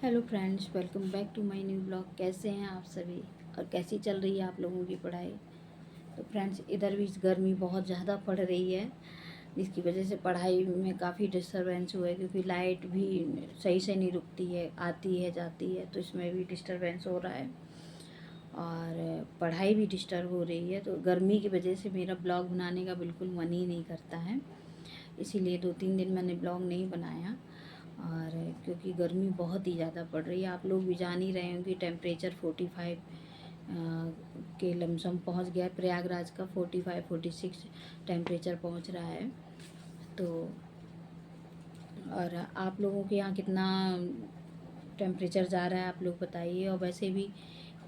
Hello friends, welcome back to my new blog. कैसे हैं आप सभी और कैसी चल रही है आप लोगों की पढ़ाई। तो फ्रेंड्स, इधर भी गर्मी बहुत ज़्यादा पड़ रही है, जिसकी वजह से पढ़ाई में काफ़ी डिस्टरबेंस हुआ है, क्योंकि लाइट भी सही से नहीं रुकती है, आती है जाती है, तो इसमें भी डिस्टरबेंस हो रहा है और पढ़ाई भी डिस्टर्ब हो रही है। तो गर्मी की वजह से मेरा ब्लॉग बनाने का बिल्कुल मन ही नहीं करता है, इसीलिए 2-3 दिन मैंने ब्लॉग नहीं बनाया। और क्योंकि गर्मी बहुत ही ज़्यादा पड़ रही है, आप लोग भी जान ही रहे होंगे, टेम्परेचर 45 के लमसम पहुंच गया है। प्रयागराज का 45-46 टेम्परेचर पहुंच रहा है। तो और आप लोगों के यहाँ कितना टेम्परेचर जा रहा है आप लोग बताइए। और वैसे भी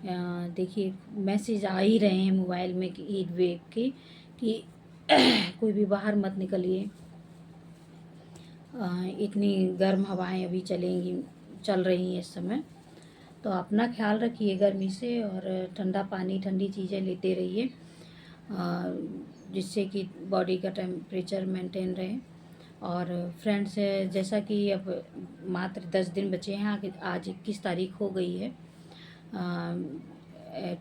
देखिए, मैसेज आ ही रहे हैं मोबाइल में कि हीट वेव के कि कोई भी बाहर मत निकलिए, इतनी गर्म हवाएं अभी चल रही हैं इस समय। तो अपना ख्याल रखिए गर्मी से, और ठंडा पानी ठंडी चीज़ें लेते रहिए, जिससे कि बॉडी का टेम्परेचर मेंटेन रहे। और फ्रेंड्स, जैसा कि अब मात्र 10 दिन बचे हैं, आगे आज 21 तारीख हो गई है,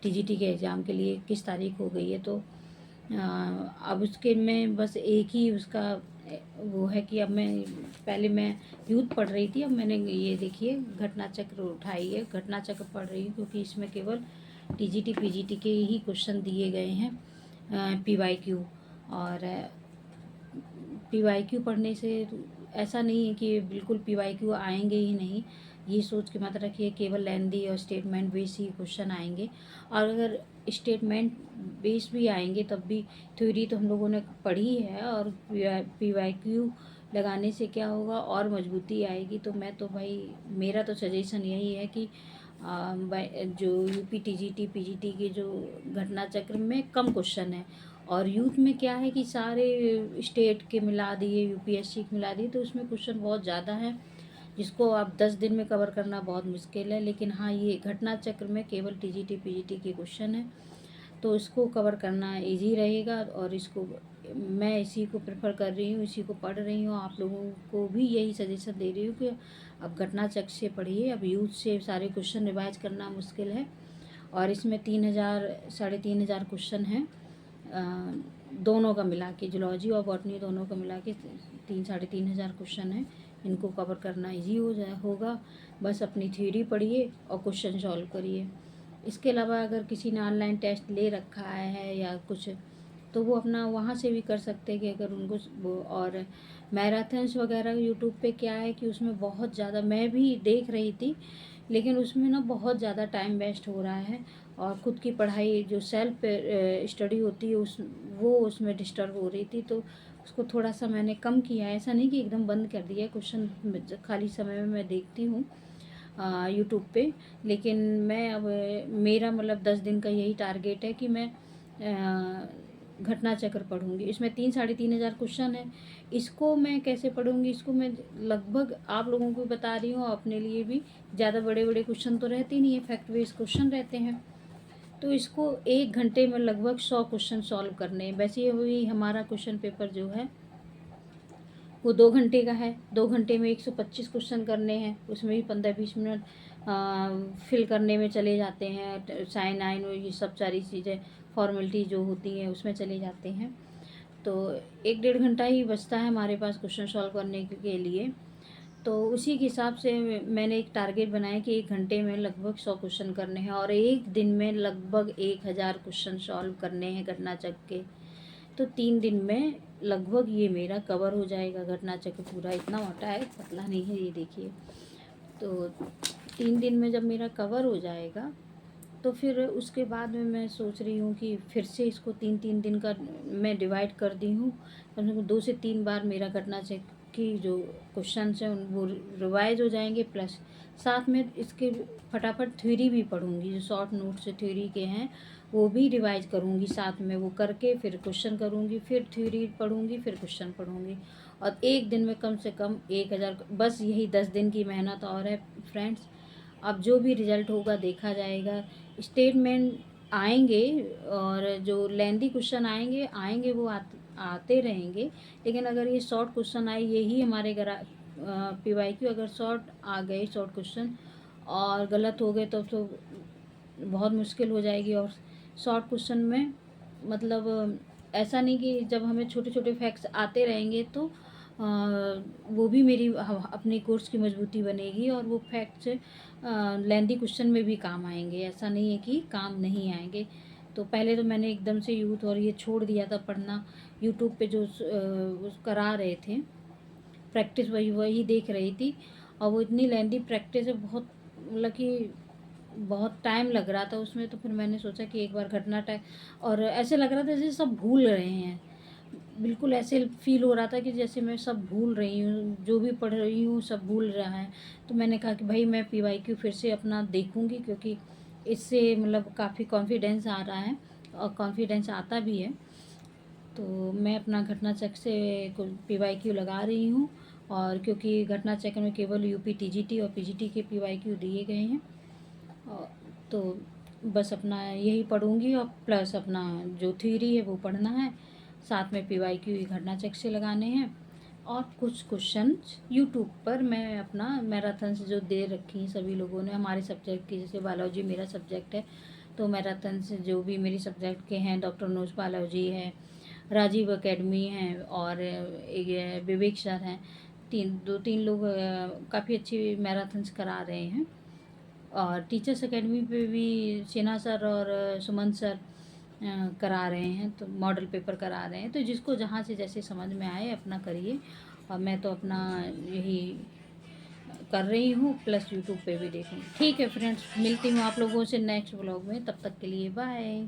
टीजीटी के एग्ज़ाम के लिए 21 तारीख हो गई है। तो अब उसके में बस एक ही उसका वो है कि अब पहले मैं यूथ पढ़ रही थी, अब मैंने ये देखिए घटना चक्र उठाई है, घटना चक्र पढ़ रही हूँ, क्योंकि इसमें केवल टीजीटी पीजीटी के ही क्वेश्चन दिए गए हैं, पीवाईक्यू। और पीवाईक्यू पढ़ने से ऐसा नहीं है कि बिल्कुल पीवाईक्यू आएंगे ही नहीं, ये सोच के मत रखिए केवल लेंदी और स्टेटमेंट बेस ही क्वेश्चन आएंगे। और अगर स्टेटमेंट बेस भी आएंगे तब भी थ्योरी तो हम लोगों ने पढ़ी है, और पीवाईक्यू लगाने से क्या होगा, और मजबूती आएगी। तो मैं तो भाई, मेरा तो सजेशन यही है कि जो यूपी टीजीटी पीजीटी के जो घटना चक्र में कम क्वेश्चन है, और यूथ में क्या है कि सारे स्टेट के मिला दिए, यूपीएससी के मिला दिए, तो उसमें क्वेश्चन बहुत ज़्यादा है, जिसको आप 10 दिन में कवर करना बहुत मुश्किल है। लेकिन हाँ, ये घटना चक्र में केवल टीजीटी पीजीटी के क्वेश्चन है, तो इसको कवर करना इजी रहेगा। और इसको मैं इसी को प्रेफर कर रही हूँ, इसी को पढ़ रही हूँ, आप लोगों को भी यही सजेशन दे रही हूँ कि अब घटना चक्र से पढ़िए। अब यूथ से सारे क्वेश्चन रिवाइज करना मुश्किल है, और इसमें 3000 3,500 क्वेश्चन हैं, दोनों का मिला के, जूलॉजी और बॉटनी दोनों का मिला के 3-3,500 क्वेश्चन हैं। इनको कवर करना इजी होगा। बस अपनी थ्योरी पढ़िए और क्वेश्चन सॉल्व करिए। इसके अलावा अगर किसी ने ऑनलाइन टेस्ट ले रखा है या कुछ, तो वो अपना वहाँ से भी कर सकते हैं कि अगर उनको वो। और मैराथन्स वगैरह यूट्यूब पे क्या है कि उसमें बहुत ज़्यादा, मैं भी देख रही थी, लेकिन उसमें ना बहुत ज़्यादा टाइम वेस्ट हो रहा है, और ख़ुद की पढ़ाई जो सेल्फ स्टडी होती है वो उसमें डिस्टर्ब हो रही थी। तो उसको थोड़ा सा मैंने कम किया है, ऐसा नहीं कि एकदम बंद कर दिया है। क्वेश्चन खाली समय में मैं देखती हूँ यूट्यूब पे, लेकिन मैं अब मेरा मतलब 10 दिन का यही टारगेट है कि मैं घटना चक्र पढ़ूंगी। इसमें 3-3,500 क्वेश्चन है। इसको मैं कैसे पढ़ूंगी, इसको मैं लगभग आप लोगों को बता रही हूँ, अपने लिए भी। ज़्यादा बड़े बड़े क्वेश्चन तो रहते नहीं है, फैक्ट बेस्ड क्वेश्चन रहते हैं। तो इसको 1 घंटे में लगभग 100 क्वेश्चन सॉल्व करने हैं। वैसे हुई हमारा क्वेश्चन पेपर जो है वो 2 घंटे का है। 2 घंटे में 125 क्वेश्चन करने हैं, उसमें भी 15-20 मिनट फिल करने में चले जाते हैं। साइन आइन और ये सब सारी चीज़ें, फॉर्मेलिटी जो होती हैं उसमें चले जाते हैं। तो 1-1.5 घंटा ही बचता है हमारे पास क्वेश्चन सॉल्व करने के लिए। तो उसी के हिसाब से मैंने एक टारगेट बनाया कि 1 घंटे में लगभग 100 क्वेश्चन करने हैं, और एक दिन में लगभग 1000 क्वेश्चन सॉल्व करने हैं घटना चक्र के। तो 3 दिन में लगभग ये मेरा कवर हो जाएगा घटना चक्र पूरा। इतना मोटा है, पतला नहीं है, ये देखिए। तो 3 दिन में जब मेरा कवर हो जाएगा, तो फिर उसके बाद में मैं सोच रही हूँ कि फिर से इसको 3-3 दिन का मैं डिवाइड कर दी हूँ। कम से कम 2 से 3 बार मेरा घटना चक्र की जो क्वेश्चन हैं वो रिवाइज हो जाएंगे, प्लस साथ में इसके फटाफट थ्योरी भी पढ़ूंगी। जो शॉर्ट नोट से थ्योरी के हैं वो भी रिवाइज करूंगी, साथ में वो करके फिर क्वेश्चन करूंगी, फिर थ्योरी पढ़ूंगी, फिर क्वेश्चन पढ़ूंगी। और एक दिन में कम से कम 1000। बस यही 10 दिन की मेहनत और है फ्रेंड्स। अब जो भी रिजल्ट होगा देखा जाएगा। स्टेटमेंट आएंगे, और जो लेंदी क्वेश्चन आएंगे वो आते रहेंगे। लेकिन अगर ये शॉर्ट क्वेश्चन आए, यही हमारे पीवाईक्यू अगर शॉर्ट आ गए, शॉर्ट क्वेश्चन, और गलत हो गए तो बहुत मुश्किल हो जाएगी। और शॉर्ट क्वेश्चन में मतलब ऐसा नहीं कि जब हमें छोटे छोटे फैक्ट्स आते रहेंगे तो वो भी मेरी अपनी कोर्स की मजबूती बनेगी और वो फैक्ट्स लेंदी क्वेश्चन में भी काम आएंगे। ऐसा नहीं है कि काम नहीं आएंगे। तो पहले तो मैंने एकदम से यूथ और ये छोड़ दिया था पढ़ना। यूट्यूब पे जो करा रहे थे प्रैक्टिस, वही वही देख रही थी। और वो इतनी लेंदी प्रैक्टिस है, बहुत मतलब कि बहुत टाइम लग रहा था उसमें। तो फिर मैंने सोचा कि एक बार घटना टाइम, और ऐसे लग रहा था जैसे सब भूल रहे हैं। बिल्कुल ऐसे फील हो रहा था कि जैसे मैं सब भूल रही हूँ, जो भी पढ़ रही हूँ सब भूल रहा है। तो मैंने कहा कि भाई मैं PYQ फिर से अपना देखूँगी, क्योंकि इससे मतलब काफ़ी कॉन्फिडेंस आ रहा है और कॉन्फिडेंस आता भी है। तो मैं अपना घटना चक्र से PYQ लगा रही हूँ। और क्योंकि घटना चक्र में केवल UP TGT और PGT के PYQ दिए गए हैं, और तो बस अपना यही पढ़ूँगी और प्लस अपना जो थ्योरी है वो पढ़ना है, साथ में PYQ घटना चक्र से लगाने हैं। और कुछ क्वेश्चन यूट्यूब पर मैं अपना मैराथन से जो दे रखी हैं सभी लोगों ने हमारे सब्जेक्ट की, जैसे बायोलॉजी मेरा सब्जेक्ट है तो मैराथन से जो भी मेरी सब्जेक्ट के हैं, डॉक्टर नोज बायोलॉजी है, राजीव एकेडमी है और एक विवेक सर हैं, दो तीन लोग काफ़ी अच्छी मैराथन्स करा रहे हैं। और टीचर्स एकेडमी पे भी सिन्हा सर और सुमन सर करा रहे हैं, तो मॉडल पेपर करा रहे हैं। तो जिसको जहाँ से जैसे समझ में आए अपना करिए। और मैं तो अपना यही कर रही हूँ, प्लस यूट्यूब पे भी देखूँगी। ठीक है फ्रेंड्स, मिलती हूँ आप लोगों से नेक्स्ट ब्लॉग में, तब तक के लिए बाय।